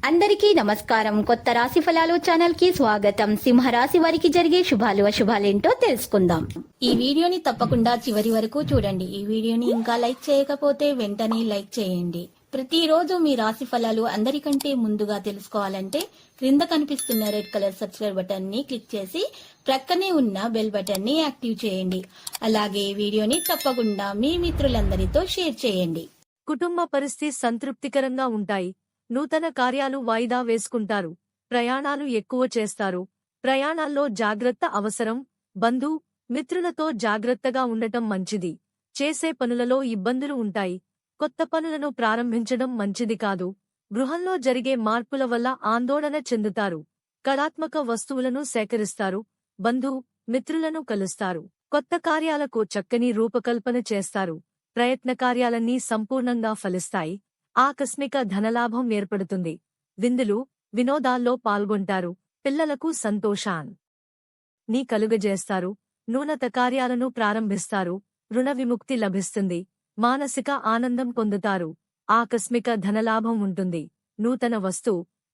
అందరికీ నమస్కారం. కొత్త రాశి ఫలాలు ఛానల్ కి స్వాగతం. సింహరాశి వారికి జరిగే శుభాలు అశుభాలేంటో తెలుసుకుందాం. ఈ వీడియోని తప్పకుండా చివరి వరకు చూడండి. ఈ వీడియోని ఇంకా లైక్ చేయకపోతే వెంటనే లైక్ చేయండి. ప్రతిరోజు మీ రాశి ఫలాలు అందరికంటే ముందుగా తెలుసుకోవాలంటే క్రింద కనిపిస్తున్న రెడ్ కలర్ సబ్స్క్రైబ్ బటన్ ని క్లిక్ చేసి ప్రక్కనే ఉన్న బెల్ బటన్ ని యాక్టివ్ చేయండి. అలాగే వీడియోని తప్పకుండా మీ మిత్రులందరితో షేర్ చేయండి. కుటుంబ పరిస్థితి సంతృప్తికరంగా ఉంటాయి. నూతన కార్యాలు వాయిదా వేసుకుంటారు. ప్రయాణాలు ఎక్కువ చేస్తారు. ప్రయాణాల్లో జాగ్రత్త అవసరం. బంధు మిత్రులతో జాగ్రత్తగా ఉండటం మంచిది. చేసే పనులలో ఇబ్బందులు ఉంటాయి. కొత్త పనులను ప్రారంభించడం మంచిది కాదు. గృహంలో జరిగే మార్పుల వల్ల ఆందోళన చెందుతారు. కళాత్మక వస్తువులను సేకరిస్తారు. బంధు మిత్రులను కలుస్తారు. కొత్త కార్యాలకు చక్కని రూపకల్పన చేస్తారు. ప్రయత్న కార్యాలన్నీ సంపూర్ణంగా ఫలిస్తాయి. ఆకస్మిక ధనలాభం ఏర్పడుతుంది. విందులు వినోదాల్లో పాల్గొంటారు. పిల్లలకు సంతోషాన్ని కలుగజేస్తారు. నూతన కార్యాలను ప్రారంభిస్తారు. రుణ విముక్తి లభిస్తుంది. మానసిక ఆనందం పొందుతారు. ఆకస్మిక ధనలాభం ఉంటుంది. నూతన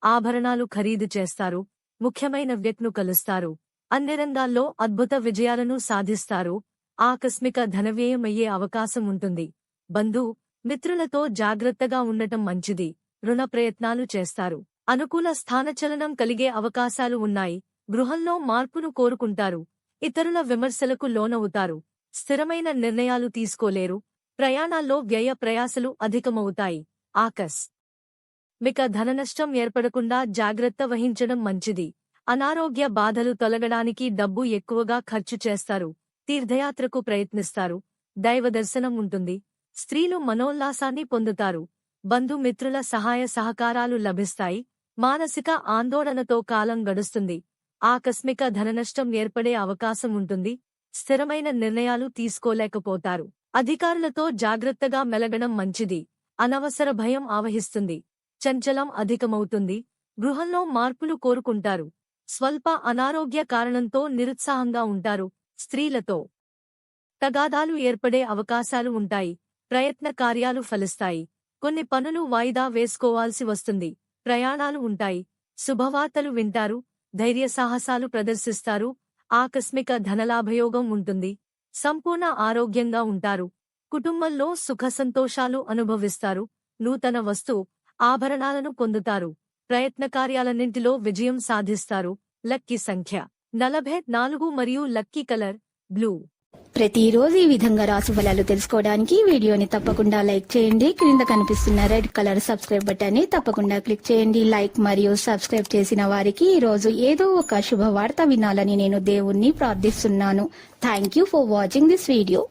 ఆభరణాలు ఖరీదు చేస్తారు. ముఖ్యమైన వ్యక్తిను కలుస్తారు. అన్ని రంగాల్లో అద్భుత విజయాలను సాధిస్తారు. ఆకస్మిక ధనవ్యయమయ్యే అవకాశం ఉంటుంది. బంధు మిత్రులతో జాగ్రత్తగా ఉండటం మంచిది. రుణ ప్రయత్నాలు చేస్తారు. అనుకూల స్థానచలనం కలిగే అవకాశాలు ఉన్నాయి. గృహంలో మార్పును కోరుకుంటారు. ఇతరుల విమర్శలకు లోనవుతారు. స్థిరమైన నిర్ణయాలు తీసుకోలేరు. ప్రయాణాల్లో వ్యయ ప్రయాసలు అధికమవుతాయి. ఆకస్మిక ధననష్టం ఏర్పడకుండా జాగ్రత్త వహించడం మంచిది. అనారోగ్య బాధలు తొలగడానికి డబ్బు ఎక్కువగా ఖర్చు చేస్తారు. తీర్థయాత్రకు ప్రయత్నిస్తారు. దైవ దర్శనం ఉంటుంది. స్త్రీలు మనోల్లాసాన్ని పొందుతారు. బంధుమిత్రుల సహాయ సహకారాలు లభిస్తాయి. మానసిక ఆందోళనతో కాలం గడుస్తుంది. ఆకస్మిక ధననష్టం ఏర్పడే అవకాశం ఉంటుంది. స్థిరమైన నిర్ణయాలు తీసుకోలేకపోతారు. అధికారులతో జాగ్రత్తగా మెలగడం మంచిది. అనవసర భయం ఆవహిస్తుంది. చంచలం అధికమవుతుంది. గృహంలో మార్పులు కోరుకుంటారు. స్వల్ప అనారోగ్య కారణంతో నిరుత్సాహంగా ఉంటారు. స్త్రీలతో తగాదాలు ఏర్పడే అవకాశాలు ఉంటాయి. ప్రయత్న కార్యాలు ఫలిస్తాయి. కొన్ని పనులు వాయిదా వేసుకోవాల్సి వస్తుంది. ప్రయాణాలు ఉంటాయి. శుభవార్తలు వింటారు. ధైర్య సాహసాలు ప్రదర్శిస్తారు. ఆకస్మిక ధనలాభయోగం ఉంటుంది. సంపూర్ణ ఆరోగ్యంగా ఉంటారు. కుటుంబంలో సుఖ సంతోషాలు అనుభవిస్తారు. నూతన ఆభరణాలను పొందుతారు. ప్రయత్న కార్యాలన్నింటిలో విజయం సాధిస్తారు. లక్కీ సంఖ్య 44 మరియు లక్కీ కలర్ బ్లూ. ప్రతిరోజు ఈ విధంగా రాశి ఫలాలు తెలుసుకోవడానికి వీడియోని తప్పకుండా లైక్ చేయండి. క్రింద కనిపిస్తున్న రెడ్ కలర్ సబ్స్క్రైబ్ బటన్ ని తప్పకుండా క్లిక్ చేయండి. లైక్ మరియు సబ్స్క్రైబ్ చేసిన వారికి ఈ రోజు ఏదో ఒక శుభవార్త వినాలని నేను దేవుణ్ణి ప్రార్థిస్తున్నాను. Thank you for watching this video.